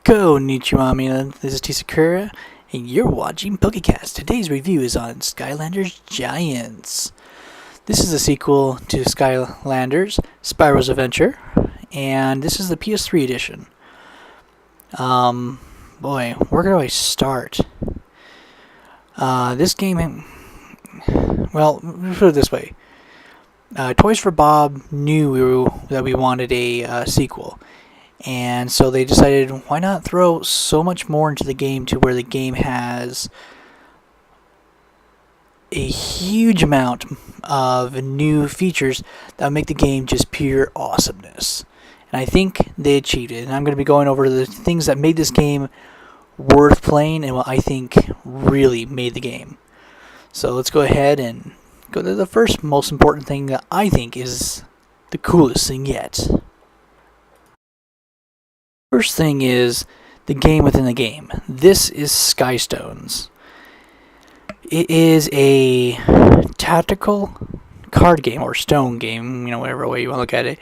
Konnichiwa, mina. This is Tisakura, and you're watching PokeCast. Today's review is on Skylanders Giants. This is a sequel to Skylanders Spyro's Adventure, and this is the PS3 edition. Boy, where do I start? This game, well, let's put it this way. Toys for Bob knew that we wanted a sequel. And so they decided, why not throw so much more into the game to where the game has a huge amount of new features that would make the game just pure awesomeness. And I think they achieved it. And I'm going to be going over the things that made this game worth playing and what I think really made the game. So let's go ahead and go to the first most important thing that I think is the coolest thing yet. First thing is the game within the game. This is Skystones. It is a tactical card game or stone game, whatever way you want to look at it.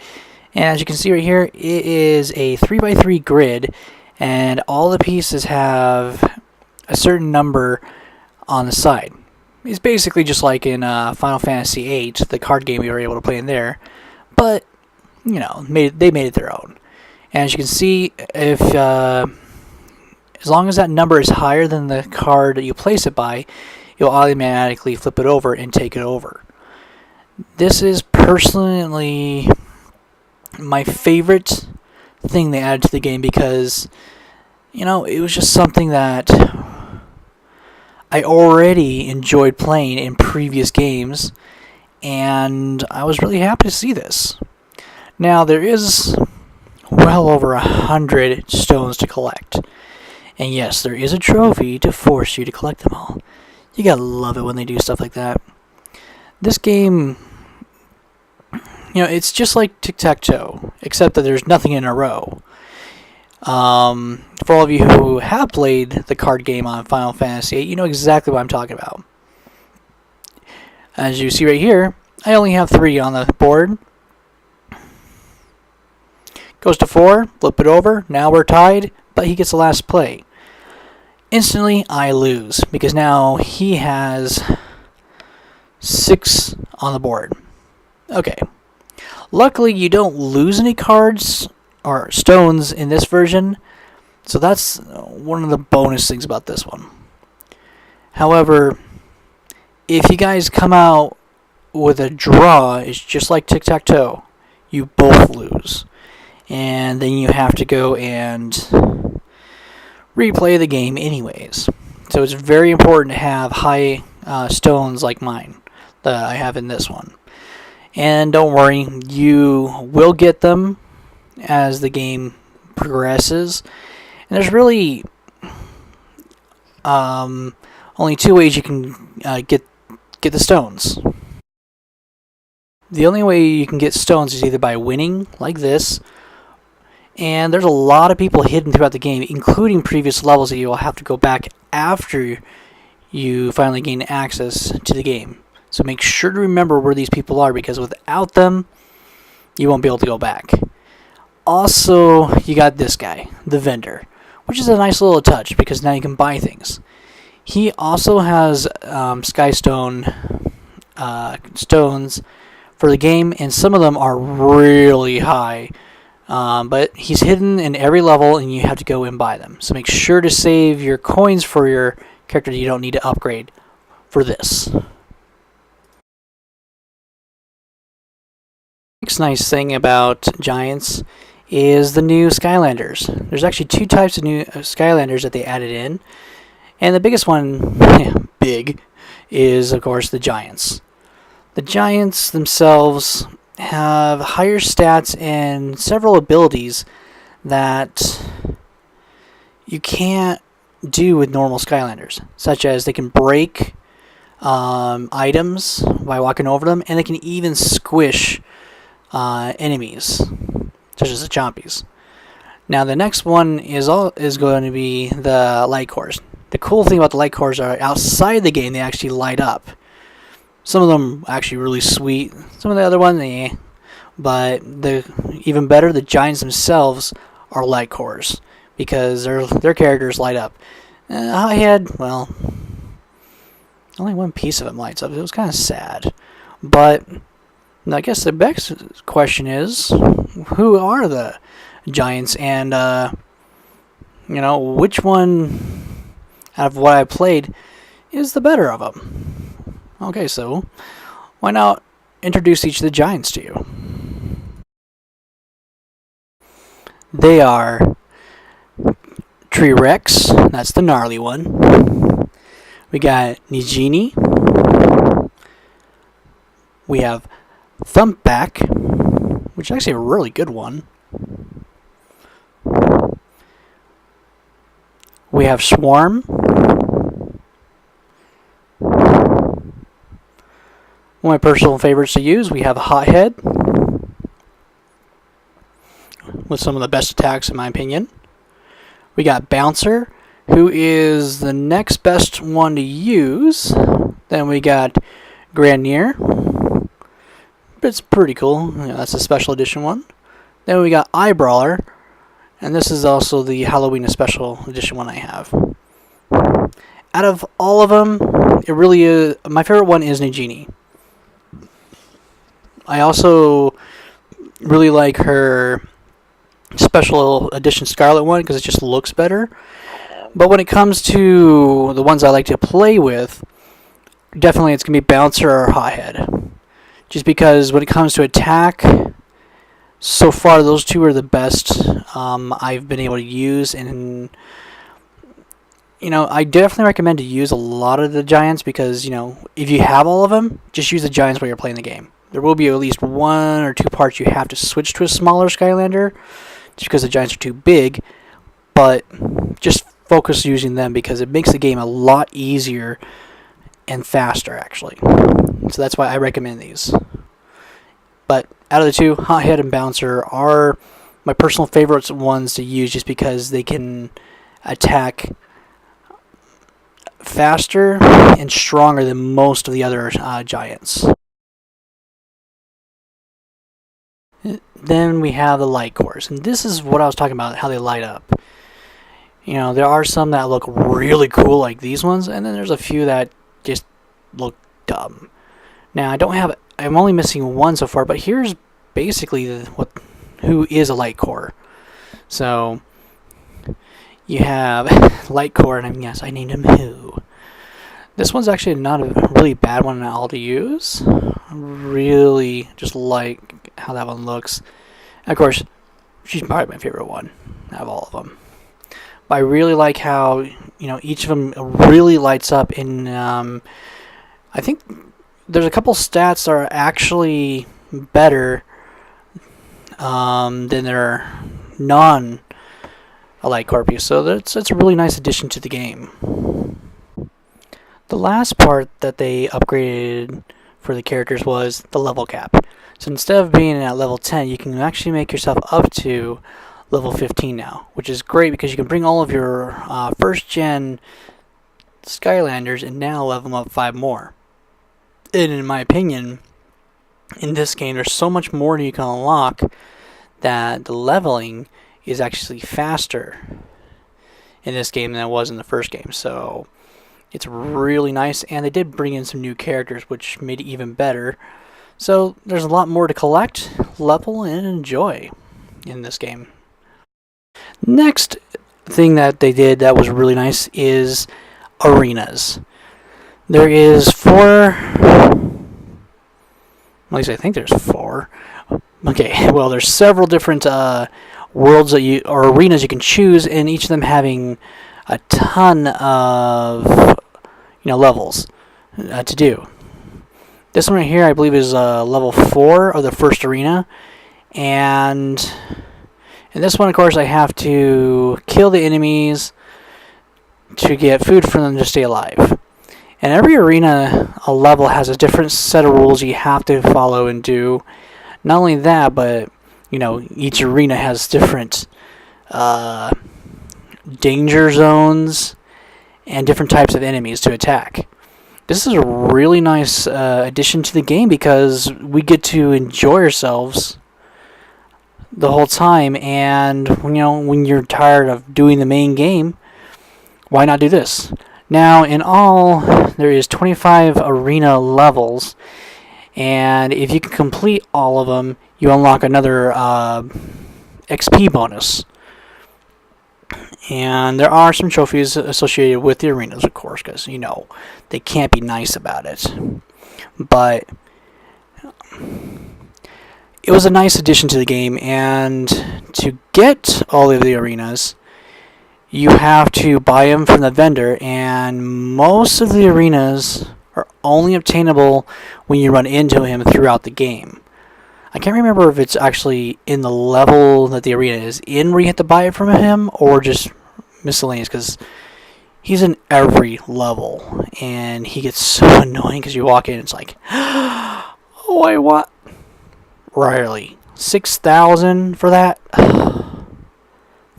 And as you can see right here, it is a 3x3 grid, and all the pieces have a certain number on the side. It's basically just like in Final Fantasy VIII, the card game we were able to play in there, but they made it their own. And as you can see, if as long as that number is higher than the card that you place it by, you'll automatically flip it over and take it over. This is personally my favorite thing they added to the game because, it was just something that I already enjoyed playing in previous games, and I was really happy to see this. Now, there is well over 100 stones to collect. And yes, there is a trophy to force you to collect them all. You gotta love it when they do stuff like that. This game, it's just like tic-tac-toe, except that there's nothing in a row. For all of you who have played the card game on Final Fantasy VIII, you know exactly what I'm talking about. As you see right here, I only have 3 on the board. Goes to 4, flip it over, now we're tied, but he gets the last play. Instantly, I lose, because now he has 6 on the board. Okay. Luckily, you don't lose any cards or stones in this version, so that's one of the bonus things about this one. However, if you guys come out with a draw, it's just like tic-tac-toe. You both lose. And then you have to go and replay the game anyways. So it's very important to have high stones like mine that I have in this one. And don't worry, you will get them as the game progresses. And there's really only 2 ways you can get the stones. The only way you can get stones is either by winning, like this, and there's a lot of people hidden throughout the game, including previous levels that you will have to go back after you finally gain access to the game. So make sure to remember where these people are, because without them, you won't be able to go back. Also, you got this guy, the vendor, which is a nice little touch because now you can buy things. He also has Skystone stones for the game, and some of them are really high. But he's hidden in every level, and you have to go and buy them. So make sure to save your coins for your character that you don't need to upgrade for this. Next nice thing about Giants is the new Skylanders. There's actually 2 types of new Skylanders that they added in. And the biggest one, big, is of course the Giants. The Giants themselves have higher stats and several abilities that you can't do with normal Skylanders, such as they can break items by walking over them, and they can even squish enemies, such as the Chompies. Now the next one is going to be the light cores. The cool thing about the light cores are outside the game they actually light up. Some of them actually really sweet. Some of the other ones, but even better, the Giants themselves are light cores, because their characters light up. Hothead, well, only one piece of him lights up. It was kind of sad. But I guess the next question is, who are the Giants, and which one out of what I played is the better of them? Okay, so why not introduce each of the Giants to you? They are Tree Rex, that's the gnarly one. We got Nigini. We have Thumpback, which is actually a really good one. We have Swarm. One of my personal favorites to use, we have Hothead, with some of the best attacks in my opinion. We got Bouncer, who is the next best one to use. Then we got Granier. It's pretty cool. That's a special edition one. Then we got Eyebrawler, and this is also the Halloween special edition one I have. Out of all of them, it really is my favorite one is Nagini. I also really like her special edition Scarlet one because it just looks better. But when it comes to the ones I like to play with, definitely it's going to be Bouncer or Hothead. Just because when it comes to attack, so far those two are the best I've been able to use. And, I definitely recommend to use a lot of the Giants because, if you have all of them, just use the Giants while you're playing the game. There will be at least one or two parts you have to switch to a smaller Skylander just because the Giants are too big. But just focus using them because it makes the game a lot easier and faster, actually. So that's why I recommend these. But out of the two, Hothead and Bouncer are my personal favorite ones to use just because they can attack faster and stronger than most of the other Giants. Then we have the light cores, and this is what I was talking about, how they light up. There are some that look really cool like these ones, and then there's a few that just look dumb. Now I'm only missing one so far, but here's basically who is a light core. So you have light core, and yes, I named him Who. This one's actually not a really bad one at all to use. I really just like how that one looks. And of course, she's probably my favorite one out of all of them. But I really like how each of them really lights up. In I think there's a couple stats that are actually better than their non-light core piece. So that's a really nice addition to the game. The last part that they upgraded for the characters was the level cap. So instead of being at level 10, you can actually make yourself up to level 15 now, which is great because you can bring all of your first-gen Skylanders and now level them up 5 more. And in my opinion, in this game, there's so much more that you can unlock that the leveling is actually faster in this game than it was in the first game. So it's really nice, and they did bring in some new characters, which made it even better. So there's a lot more to collect, level, and enjoy in this game. Next thing that they did that was really nice is arenas. There is 4, at least I think there's 4. Okay, well there's several different worlds or arenas you can choose, and each of them having a ton of levels to do. This one right here I believe is level 4 of the first arena, and in this one of course I have to kill the enemies to get food for them to stay alive. And every arena a level has a different set of rules you have to follow and do. Not only that, but each arena has different danger zones and different types of enemies to attack. This is a really nice addition to the game because we get to enjoy ourselves the whole time. And when you're tired of doing the main game, why not do this? Now, in all, there is 25 arena levels, and if you can complete all of them, you unlock another XP bonus. And there are some trophies associated with the arenas, of course, because, they can't be nice about it. But it was a nice addition to the game, and to get all of the arenas, you have to buy them from the vendor, and most of the arenas are only obtainable when you run into him throughout the game. I can't remember if it's actually in the level that the arena is in where you have to buy it from him, or just miscellaneous, because he's in every level, and he gets so annoying because you walk in and it's like, oh, I want Riley, 6,000 for that?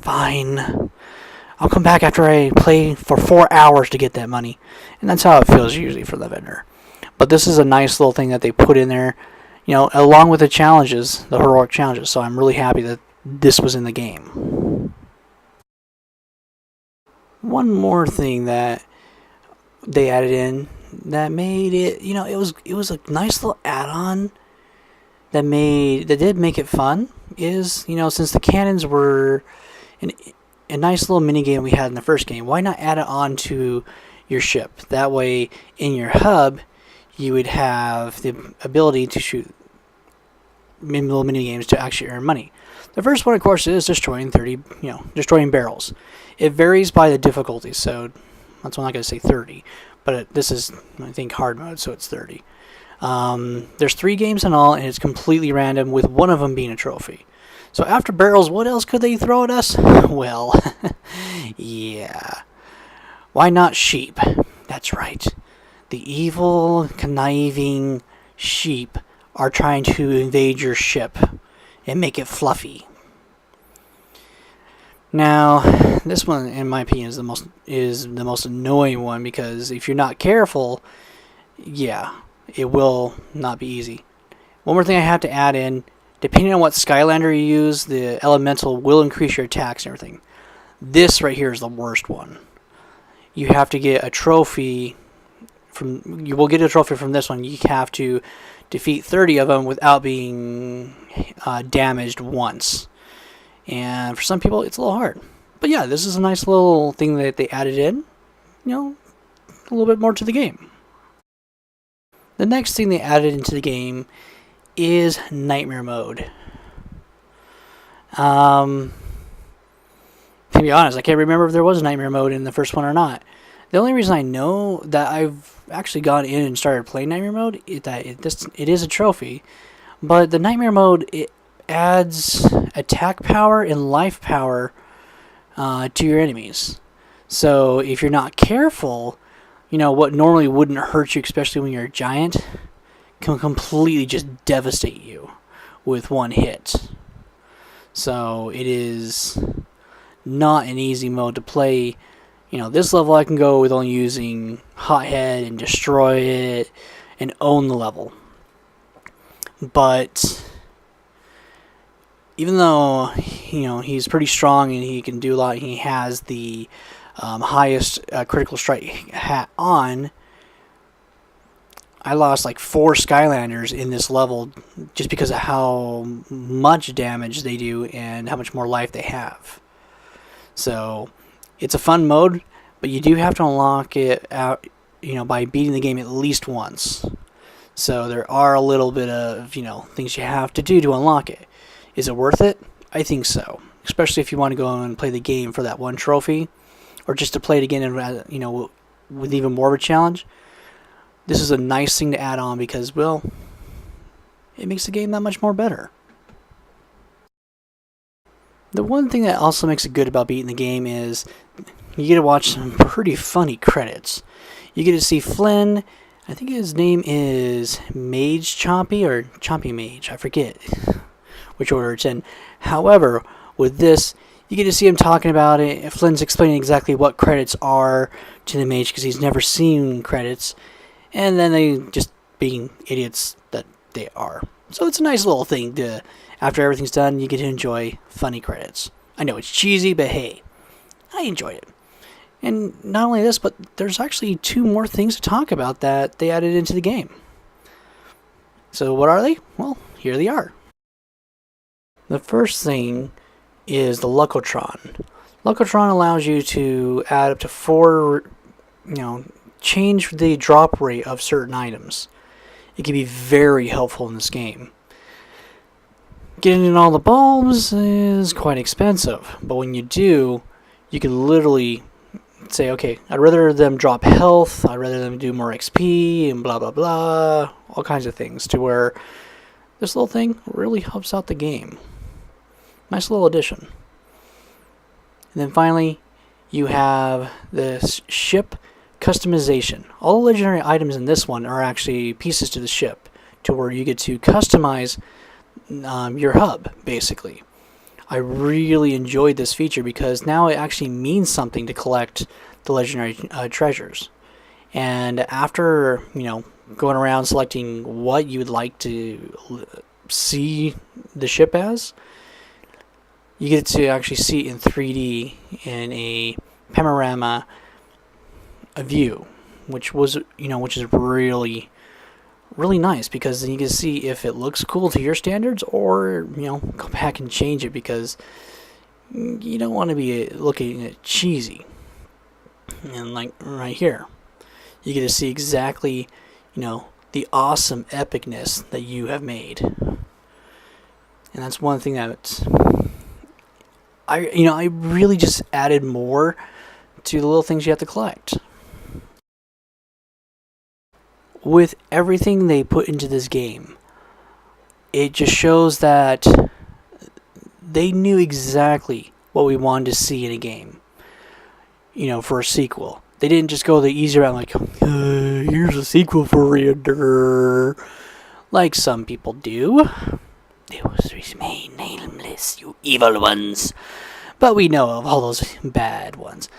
Fine. I'll come back after I play for 4 hours to get that money. And that's how it feels usually for the vendor. But this is a nice little thing that they put in there, along with the challenges, the heroic challenges. So I'm really happy that this was in the game. One more thing that they added in that made it, it was a nice little add-on that did make it fun is, since the cannons were a nice little mini game we had in the first game, why not add it on to your ship? That way, in your hub, you would have the ability to shoot little mini games to actually earn money. The first one, of course, is destroying destroying barrels. It varies by the difficulty, so that's why I'm not going to say 30, but this is, I think, hard mode, so it's 30. There's 3 games in all, and it's completely random, with one of them being a trophy. So after barrels, what else could they throw at us? Well, yeah. Why not sheep? That's right. The evil, conniving sheep are trying to invade your ship and make it fluffy. Now, this one, in my opinion, is the most annoying one, because if you're not careful, yeah, it will not be easy. One more thing I have to add in. Depending on what Skylander you use, the elemental will increase your attacks and everything. This right here is the worst one. You have to get a trophy you will get a trophy from this one. You have to defeat 30 of them without being damaged once. And for some people, it's a little hard. But yeah, this is a nice little thing that they added in. A little bit more to the game. The next thing they added into the game is Nightmare Mode. To be honest, I can't remember if there was a Nightmare Mode in the first one or not. The only reason I know that I've actually gone in and started playing Nightmare Mode is that it is a trophy, but the Nightmare Mode, it adds attack power and life power to your enemies. So if you're not careful, what normally wouldn't hurt you, especially when you're a giant, can completely just devastate you with one hit. So it is not an easy mode to play. This level I can go with only using Hothead and destroy it and own the level. But even though he's pretty strong and he can do a lot, he has the highest critical strike hat on, I lost like 4 Skylanders in this level just because of how much damage they do and how much more life they have. So it's a fun mode, but you do have to unlock it out, by beating the game at least once. So there are a little bit of, things you have to do to unlock it. Is it worth it? I think so. Especially if you want to go and play the game for that one trophy, or just to play it again and, with even more of a challenge. This is a nice thing to add on because, well, it makes the game that much more better. The one thing that also makes it good about beating the game is you get to watch some pretty funny credits. You get to see Flynn, I think his name is Mage Chompy or Chompy Mage, I forget which order it's in. However, with this, you get to see him talking about it. Flynn's explaining exactly what credits are to the mage because he's never seen credits. And then they just being idiots that they are. So it's a nice little thing to, after everything's done, you get to enjoy funny credits. I know it's cheesy, but hey, I enjoyed it. And not only this, but there's actually 2 more things to talk about that they added into the game. So what are they? Well, here they are. The first thing is the Luckotron. Luckotron allows you to add up to 4, change the drop rate of certain items. It can be very helpful in this game. Getting in all the bulbs is quite expensive, but when you do, you can literally say, okay, I'd rather them drop health, I'd rather them do more XP, and blah blah blah, all kinds of things, to where this little thing really helps out the game. Nice little addition. And then finally, you have this ship customization. All the legendary items in this one are actually pieces to the ship, to where you get to customize your hub, basically. I really enjoyed this feature because now it actually means something to collect the legendary treasures. And after, going around selecting what you would like to see the ship as, you get to actually see it in 3D in a panorama view, which is really nice, because then you can see if it looks cool to your standards, or go back and change it, because you don't want to be looking at cheesy. And like right here, you get to see exactly the awesome epicness that you have made. And that's one thing that I really just added more to the little things you have to collect. With everything they put into this game, it just shows that they knew exactly what we wanted to see in a game, for a sequel. They didn't just go the easy route, like, here's a sequel for you, like some people do. They will remain nameless, you evil ones. But we know of all those bad ones.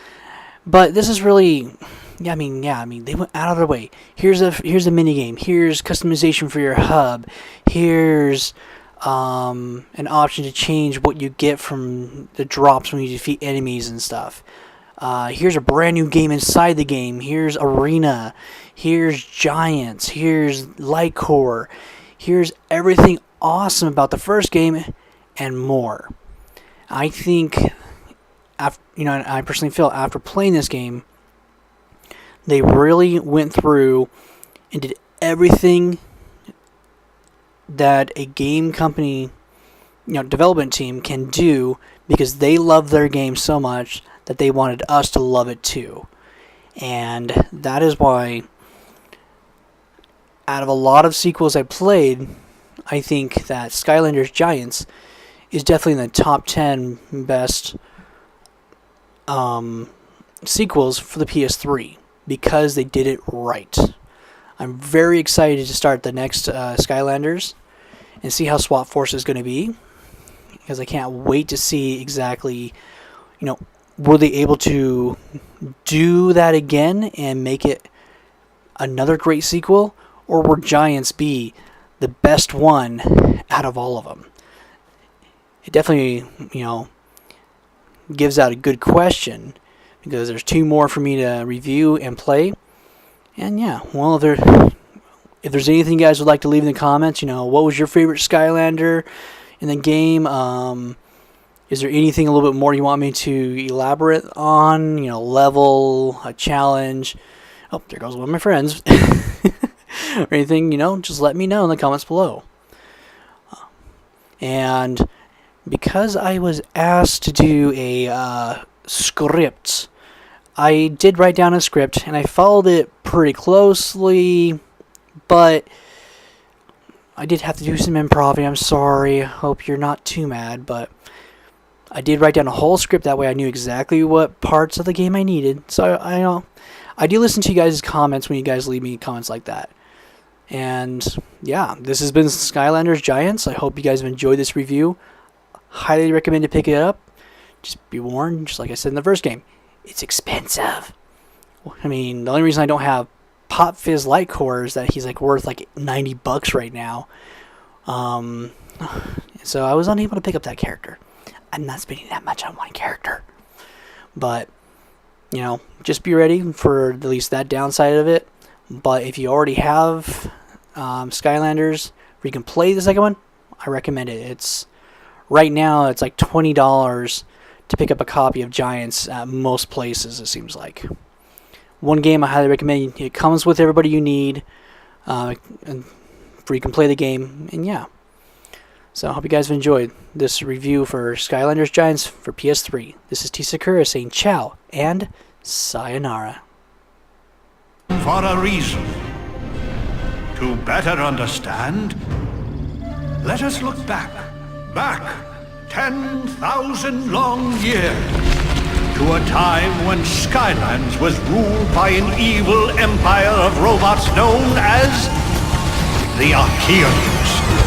But this is really... they went out of their way. Here's a mini game. Here's customization for your hub. Here's an option to change what you get from the drops when you defeat enemies and stuff. Here's a brand new game inside the game. Here's Arena. Here's Giants. Here's Light Core. Here's everything awesome about the first game and more. I think, I personally feel after playing this game, they really went through and did everything that a game company, development team can do, because they love their game so much that they wanted us to love it too. And that is why, out of a lot of sequels I played, I think that Skylanders Giants is definitely in the top 10 best sequels for the PS3, because they did it right. I'm very excited to start the next Skylanders and see how Swap Force is going to be, because I can't wait to see exactly, were they able to do that again and make it another great sequel, or will Giants be the best one out of all of them? It definitely, gives out a good question, because there's 2 more for me to review and play. And yeah, well, if there's anything you guys would like to leave in the comments, what was your favorite Skylander in the game? Is there anything a little bit more you want me to elaborate on? Level, a challenge. Oh, there goes one of my friends. Or anything, just let me know in the comments below. And because I was asked to do a script, I did write down a script, and I followed it pretty closely, but I did have to do some improv. I'm sorry. I hope you're not too mad, but I did write down a whole script. That way I knew exactly what parts of the game I needed. So I do listen to you guys' comments when you guys leave me comments like that. And yeah, this has been Skylanders Giants. I hope you guys have enjoyed this review. Highly recommend to pick it up. Just be warned, just like I said in the first game, it's expensive. I mean, the only reason I don't have Pop Fizz Light Core is that he's worth $90 right now. So I was unable to pick up that character. I'm not spending that much on one character. But, just be ready for at least that downside of it. But if you already have Skylanders, where you can play the second one, I recommend it. Right now, it's like $20 to pick up a copy of Giants at most places, it seems like. One game I highly recommend. It comes with everybody you need, and where you can play the game, and yeah. So I hope you guys have enjoyed this review for Skylanders Giants for PS3. This is T. Sakura saying ciao and sayonara. For a reason. To better understand, let us look back 10,000 long years, to a time when Skylands was ruled by an evil empire of robots known as the Archeans.